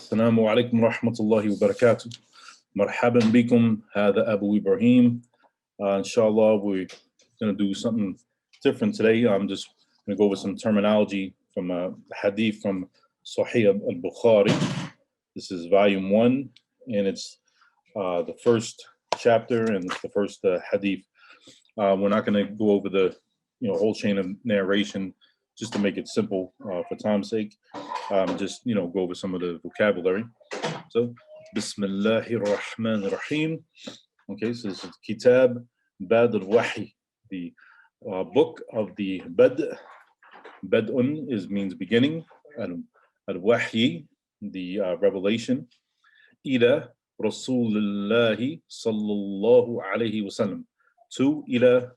السلام عليكم ورحمة الله وبركاته. مرحبا بكم. هذا أبو Ibrahim. Inshallah, we're going to do something different today. I'm just going to go over some terminology from a hadith from Saheeh Al Bukhari. This is volume 1, and it's the first chapter and it's the first hadith. We're not going to go over the whole chain of narration just to make it simple for time's sake. Just go over some of the vocabulary. So, Bismillahir Rahmanir Rahim. Okay, so this is Kitab Bad al-Wahi, the book of the Bad. Bad'un means beginning, and al-Wahi, the revelation. Ila Rasulillahi sallallahu alayhi wasallam. To ila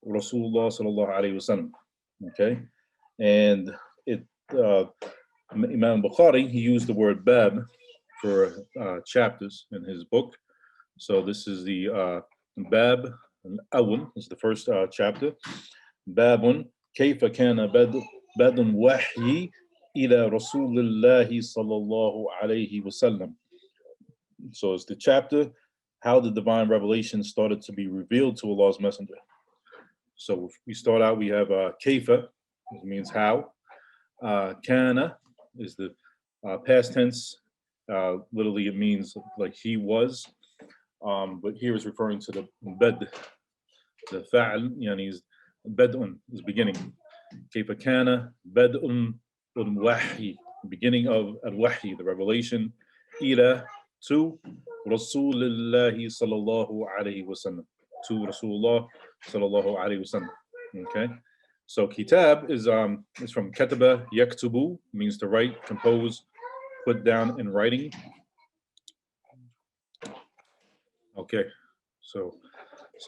Rasulullah sallallahu alayhi wasallam. Okay, and it Imam Bukhari, he used the word bab for chapters in his book. So this is the bab al-awwal, is the first chapter. Babun kayfa kana badun wahyi ila Rasulillahi sallallahu alayhi wasallam. So it's the chapter how the divine revelation started to be revealed to Allah's messenger. So if we start out, we have kayfa, which means how. Kana is the past tense. Literally, it means like he was. But here is referring to the bad, the fa'al, yani is bad'un, is beginning. Kayfa kana bad'un wahi, beginning of al-wahi, the revelation. Ila, to Rasulillahi sallallahu alayhi wasallam. To Rasulullah sallallahu alayhi wasallam. Okay. So kitab is from kataba yaktubu, means to write, compose, put down in writing. Okay, so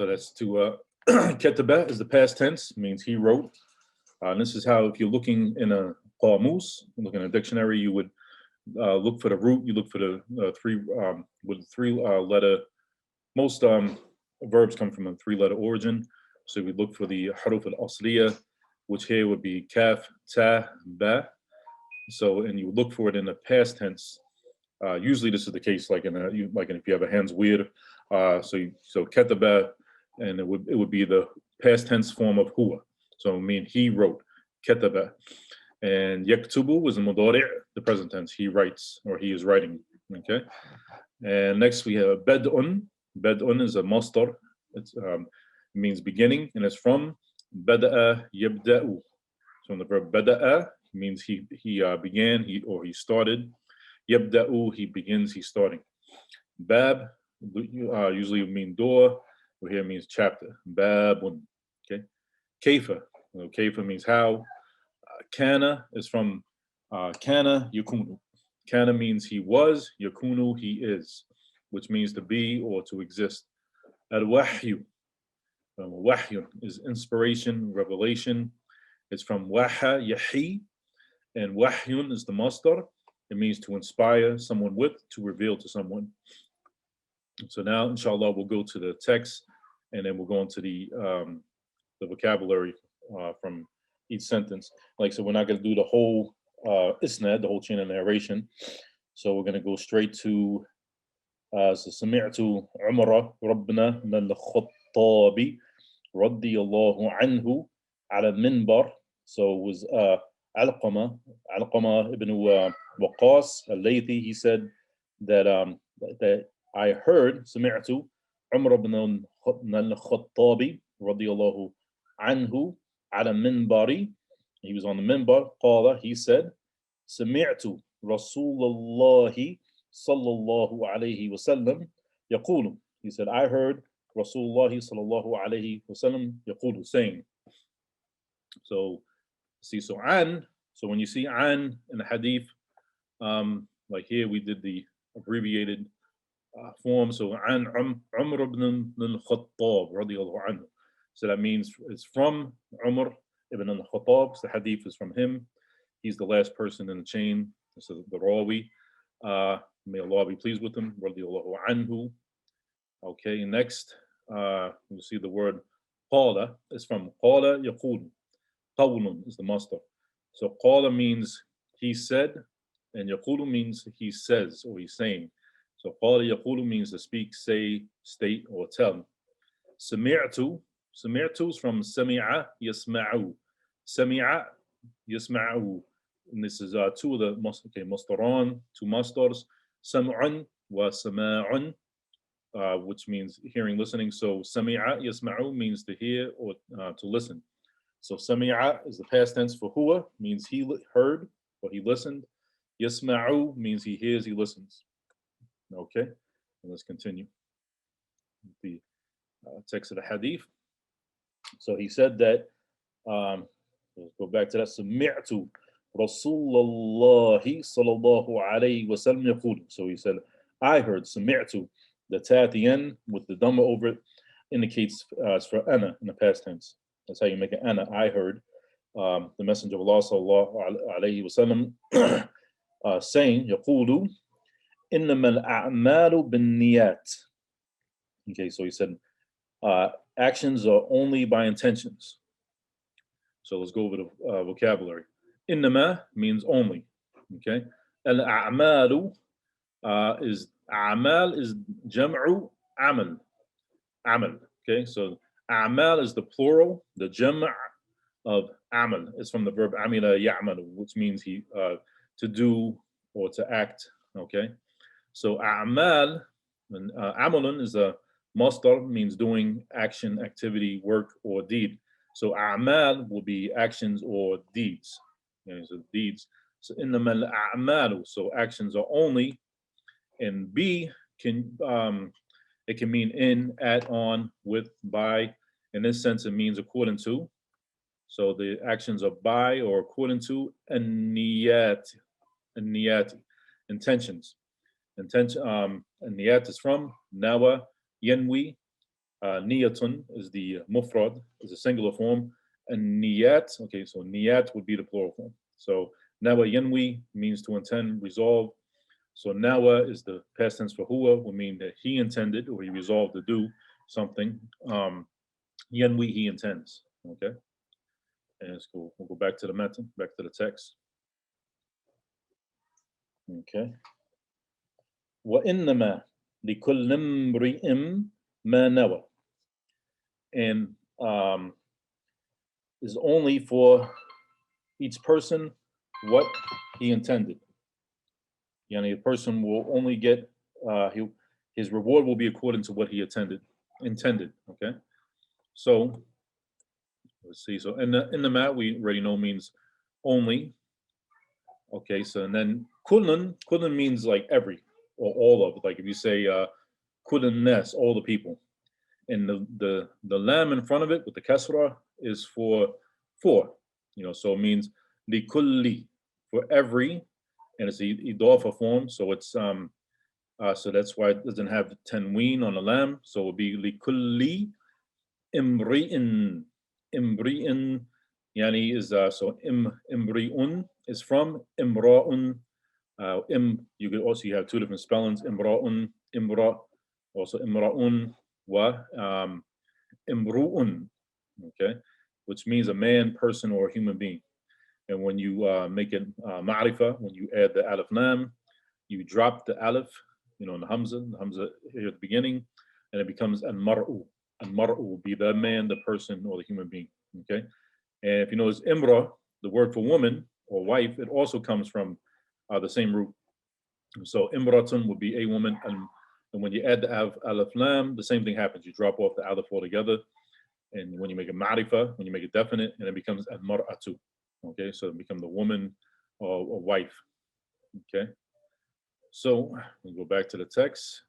that's to kataba is the past tense, means he wrote. And this is how, if you're looking in a qamus, looking in a dictionary, you would look for the root. You look for the three letter. Most verbs come from a 3-letter origin. So we look for the haruf al-asliya, which here would be kaf, ta, ba. So, and you look for it in the past tense. Usually this is the case, like if you have a hands weird. So kataba, and it would be the past tense form of huwa. So I mean he wrote, kataba. And yaktubu was the mudari', the present tense. He writes, or he is writing. Okay. And next we have bad'un. Bad'un is a masdar. It means beginning, and it's from bada'a yabda'u. So the verb bada'a means he began, he started. Yabda'u, he begins, he's starting. Bab usually would mean door, or here means chapter. Babun. Okay. Kayfa. Kayfa means how. Kana is from kana yakunu. Kana means he was, yakunu, he is, which means to be or to exist. Al-wahyu. Wahyu is inspiration, revelation. It's from waha, yahi, and wahyun is the masdar. It means to inspire someone with, to reveal to someone. So now, inshallah, we'll go to the text, and then we'll go into the vocabulary from each sentence. Like, so we're not going to do the whole isnad, the whole chain of narration. So we're going to go straight to سمعت عمر ربنا من الخطاب رضي الله عنه على المنبر. So it was Alqama ibn Waqas al-Laythi. He said that I heard سمعت عمر بن الخطاب رضي الله عنه على المنبر. He was on the minbar. قال, he said, سمعت رسول الله sallallahu alayhi wasallam yaqulu. He said, I heard Rasulullah sallallahu alayhi wasallam yaqulu, saying. So see, so an, so when you see an in the hadith, like here we did the abbreviated form. So an Umar ibn al-Khattab radiyallahu anhu. So that means it's from Umar ibn al-Khattab. So the hadith is from him. He's the last person in the chain. So the Rawi. May Allah be pleased with him. Radiyallahu anhu. Okay, next, you see the word qala is from qala yaqul. Qawlun is the masdar. So qala means he said, And yaqulu means he says or he's saying. So qala yaqulu means to speak, say, state, or tell. Sami'tu, sami'tu is from sami'a yasma'u. Sami'a yasma'u. And this is two of the mastaran, two mastars. Sam'un wa sama'un, which means hearing, listening. So sami'a yasma'u means to hear or to listen. So sami'a is the past tense for huwa, means he heard or he listened. Yasma'u means he hears, he listens. Okay, and let's continue the text of the hadith. So he said that, let's go back to that. Sami'tu Rasulullah sallallahu alayhi wa sallam yaqul. So he said, I heard. Sami'tu, the ta at the end with the dhamma over it indicates it's for ana in the past tense. That's how you make it ana. I heard the Messenger of Allah sallallahu alayhi wa sallam saying, yaqulu innamal a'malu bin niyat. Okay, so he said, actions are only by intentions. So let's go over the vocabulary. Innama means only. Okay, al-a'malu is a'mal is jam'u amal. Amal. Okay, so a'mal is the plural. The jam' of amal is from the verb amila ya'malu, which means he to do or to act. Okay, so a'mal and amalun is a masdar, means doing, action, activity, work, or deed. So a'mal will be actions or deeds. Okay, so deeds. So innamal a'malu, so actions are only. And B can it can mean in, at, on, with, by. In this sense, it means according to. So the actions are by or according to an-niyat, intentions. Intention. Niyat is from nawa yanwi. Niyatun is the mufrad, is a singular form. And niyat, okay, so niyat would be the plural form. So nawa yanwi means to intend, resolve. So nawa is the past tense for huwa, would mean that he intended or he resolved to do something. Yanwi, he intends. Okay, and it's cool. We'll go back to the matan, back to the text. Okay. وَإِنَّمَا لِكُلِّ امْرِئٍ مَا نَوَى. And is only for each person what he intended. Yani, a person will only get his reward will be according to what he intended. Okay, so let's see. So in the mat we already know means only. Okay, so and then kullun means like every or all of. Like if you say kullun nas, all the people, and the lam in front of it with the kasra is for. So it means li kulli, for every, and it's the idafa form, so it's so that's why it doesn't have the tanween on the lam, so it would be li kulli imri'in. Yani is so imri'un is from imra'un. You could also, you have two different spellings, imra'un, imra, also imra'un wa imru'un. Okay, which means a man, person, or a human being. And when you make it ma'rifah, when you add the alif lam, you drop the alif, in the hamza here at the beginning, and it becomes al-mar'u. Al-mar'u will be the man, the person, or the human being. Okay, and if you notice imra, the word for woman or wife, it also comes from the same root. So imratun would be a woman, and when you add the alif lam, the same thing happens. You drop off the alif altogether, and when you make a ma'rifah, when you make it definite, and it becomes al-mar'atu. Okay, so it becomes the woman or wife. Okay, so we go back to the text.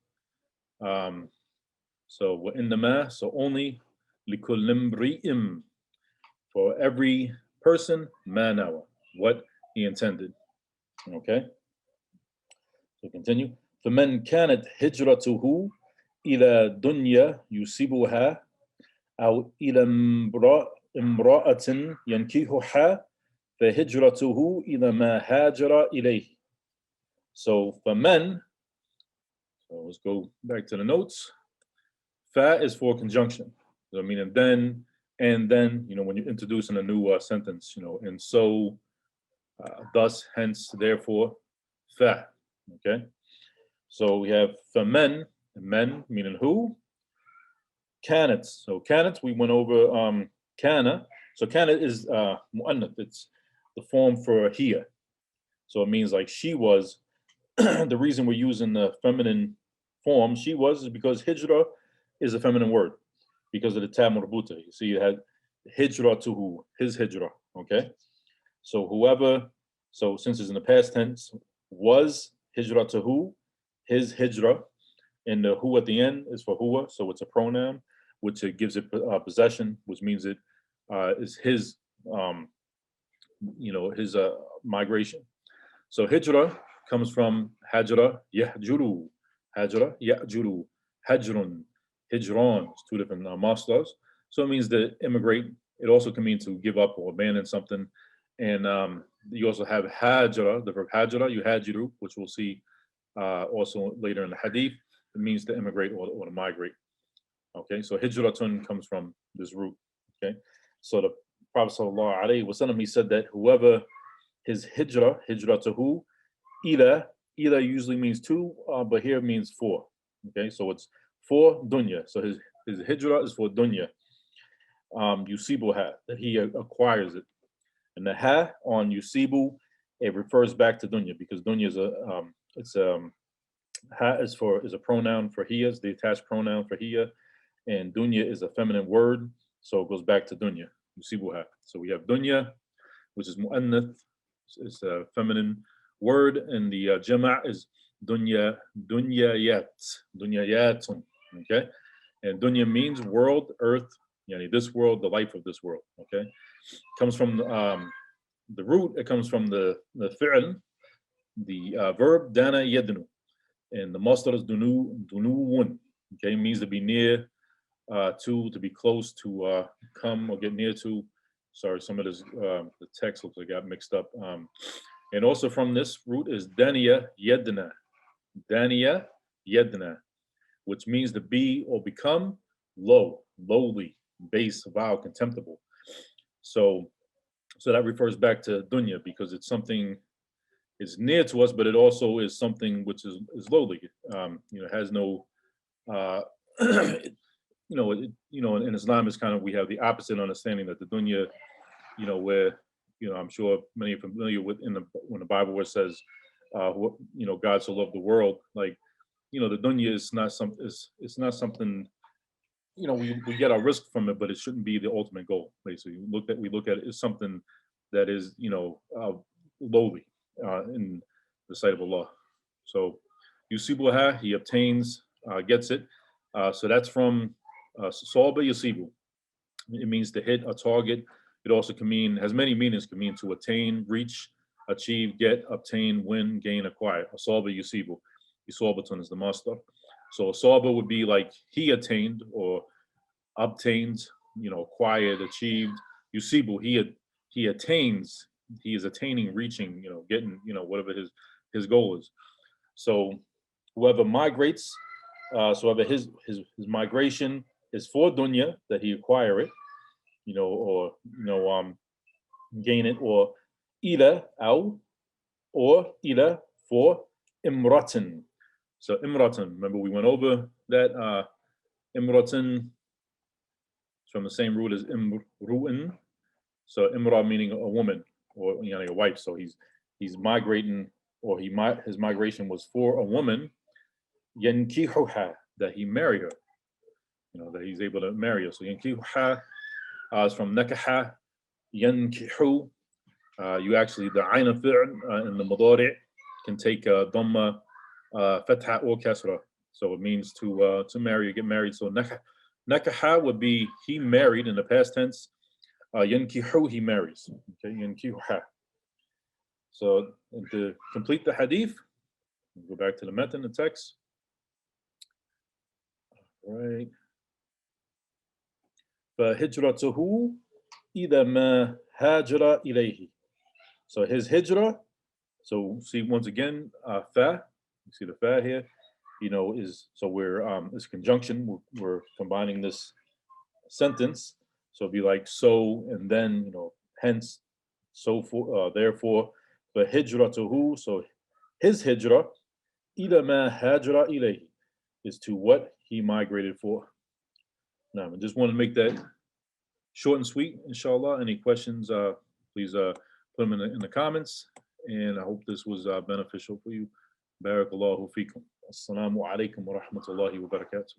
So we're in the ma, so only likulli imri'in, for every person, ma nawa, what he intended. Okay, so continue. فمن كانت هجرته إلى دنيا يصيبها أو إلى امرأة ينكحها فهجرته إلى ما هاجر إليه. So for men, so let's go back to the notes. Fa is for conjunction. So meaning then, and then, when you're introducing a new sentence, and so, thus, hence, therefore. fa. Okay. So we have famen, men meaning who? Kanat. So kanat, we went over kana. So kana is mu'annath. It's the form for hiya. So it means like she was. The reason we're using the feminine form, she was, is because hijrah is a feminine word because of the tab marbuta. You see, you had hijrah to who? His hijrah. Okay. So whoever, so since it's in the past tense, was hijrah to who? His hijrah. And the who at the end is for huwa, so it's a pronoun, which it gives it possession, which means it is his, his migration. So hijrah comes from hajra, yahjuru, hajra, yahjuru, hajrun, hijron. It's two different masdars. So it means to immigrate. It also can mean to give up or abandon something. And you also have hajra, the verb hajra, you hajiru, which we'll see also later in the hadith. It means to immigrate or to migrate. Okay, so hijratun comes from this root. Okay, so the Prophet sallallahu alaihi wasallam, he said that whoever his hijrah to who, ila usually means two, but here it means for. Okay, so it's for dunya. So his hijrah is for dunya. Yusibu ha, that he acquires it, and the ha on yusibu, it refers back to dunya because dunya is ha is a pronoun for hiya, is the attached pronoun for hiya, and dunya is a feminine word, so it goes back to dunya. Yusibuha. So we have dunya, which is mu'annath, it's a feminine word, and the jama' is dunyayatun. Okay, and dunya means world, earth, this world, the life of this world. Okay, comes from the root. It comes from the fi'l, the verb dana yadnu. And the masdar is dunuun. Okay, means to be near to be close to, come or get near to. Sorry, some of this the text looks like I got mixed up. And also from this root is daniya yedna, which means to be or become low, lowly, base, vile, contemptible. So that refers back to dunya because it's something. It's near to us, but it also is something which is lowly. Has no, in Islam is kind of, we have the opposite understanding that the dunya, where, I'm sure many are familiar with when the Bible where it says, God so loved the world, like, the dunya is not it's not something, we get our risk from it, but it shouldn't be the ultimate goal. Basically, we look at it as something that is, lowly. In the sight of Allah. So yusibuha, he obtains, gets it. So that's from Sawba yusibu. It means to hit a target. It also has many meanings. Can mean to attain, reach, achieve, get, obtain, win, gain, acquire. Sawba yusibu. Yusabatun is the master. So Sawba would be like he attained or obtained, acquired, achieved. Yusibu, he attains. He is attaining, reaching, getting, whatever his goal is. So whoever migrates, so whoever his migration is for dunya, that he acquire it, or gain it, or ila or ila for imratan. So imratan, remember we went over that imratan from the same root as imru'in. So imra meaning a woman, or a wife. So he's migrating, or his migration was for a woman, yankihuha, that he marry her, that he's able to marry her. So yankihuha is from nakaha, yankihu. You actually, the ayn fi'l in the mudari' can take dhamma, fatha or kasra. So it means to marry, get married. So nakaha would be he married in the past tense. Yankihu, he marries. Okay, yankihuha. So to complete the hadith, go back to the method, the text. All right. فهجرته إذا ما هاجر إليه. So his hijrah. So see once again, fa. You see the fa here. Is so we're this conjunction. We're combining this sentence. So it'd be like so, and then hence, so for, therefore, but hijratuhu, so his hijrah, ila ma hajra ilayhi, is to what he migrated for. Now, I just want to make that short and sweet, inshallah. Any questions, please put them in the comments. And I hope this was beneficial for you. Barakallahu fikum. Assalamu alaikum wa rahmatullahi wa barakatuh.